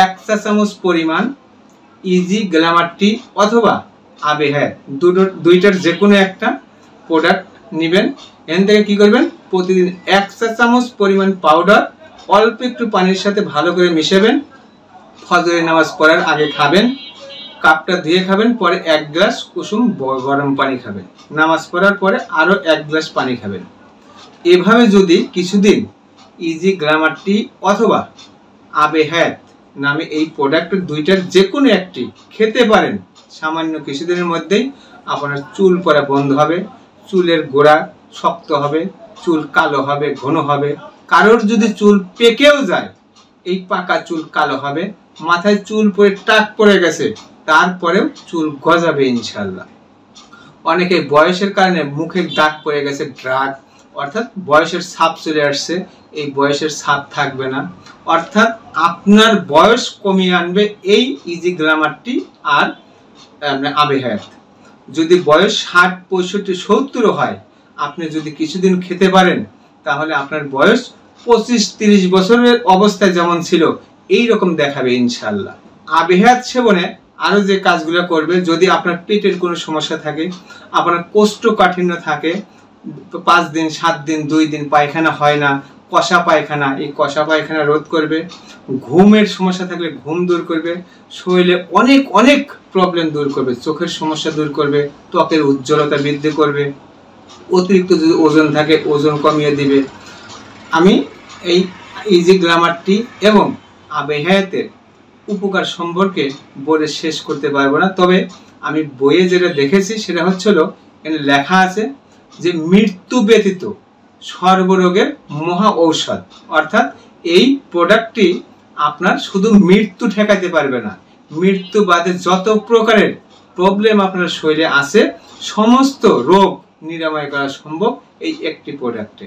1 চা চামচ পরিমাণ ইজি গ্ল্যামার টি অথবা আবে হেয়ার দুইটার যে কোনো একটা প্রোডাক্ট নেবেন। এখান থেকে কি করবেন, প্রতিদিন 1 চা চামচ পরিমাণ পাউডার অল্প একটু পানির সাথে ভালো করে মিশাবেন। ফজরের নামাজ পড়ার আগে খাবেন, কাপটা ধুয়ে খাবেন, পরে 1 গ্লাস কুসুম গরম পানি খাবেন, নামাজ পড়ার পরে আরো 1 গ্লাস পানি খাবেন। এভাবে যদি কিছুদিন ইজি গ্ল্যামার টি অথবা আবে হেয়ার নামে এই প্রোডাক্টের দুইটার যে কোনো একটি খেতে পারেন, সামান্য কিছুদিনের মধ্যেই আপনার চুল পড়া বন্ধ হবে, চুলের গোড়া শক্ত হবে, চুল কালো হবে, ঘন হবে। কারোর যদি চুল পেকেও যায়, এই পাকা চুল কালো হবে, মাথায় চুল পড়ে টাক পড়ে গেছে, তারপরেও চুল গজাবে ইনশাল্লাহ। অনেকে বয়সের কারণে মুখের দাগ পড়ে গেছে, ড্রাগ অর্থাৎ বয়সের ছাপ চলে আসছে, এই বয়সের ছাপ থাকবে না। অর্থাৎ আপনার বয়স কমিয়ে আনবে এই ইজি গ্ল্যামার টি আর আবে হেয়ার। যদি বয়স 60, 65, 70 হয়, আপনি যদি কিছুদিন খেতে পারেন, তাহলে আপনার বয়স 25-30 বছরের অবস্থায় যেমন ছিল এই রকম দেখাবে ইনশাল্লাহ। আবে হেয়ার সেবনে আরো যে কাজগুলো করবে, যদি আপনার পেটের কোনো সমস্যা থাকে, আপনার কোষ্ঠকাঠিন্য থাকে, 5 দিন 7 দিন 2 দিন পায়খানা হয় না, কষা পায়খানা, এই কষা পায়খানা রোধ করবে। ঘুমের সমস্যা থাকলে ঘুম দূর করবে, শরীরে অনেক অনেক প্রবলেম দূর করবে, চোখের সমস্যা দূর করবে, ত্বকের উজ্জ্বলতা বৃদ্ধি করবে, অতিরিক্ত যদি ওজন থাকে ওজন কমিয়ে দিবে। আমি এই ইজি গ্ল্যামার টি এবং আবে হেয়ারের উপকার সম্পর্কে বলে শেষ করতে পারবো না। তবে আমি বইয়ে যেটা দেখেছি সেটা হচ্ছিল, এখানে লেখা আছে যে মৃত্যু ব্যতীত সর্বরোগের মহা ঔষধ। অর্থাৎ এই প্রোডাক্টটি আপনার শুধু মৃত্যু ঠেকাতে পারবে না, মৃত্যু বাদে যত প্রকারের প্রবলেম আপনার শরীরে আছে সমস্ত রোগ নিরাময় করা সম্ভব এই একটি প্রোডাক্টে।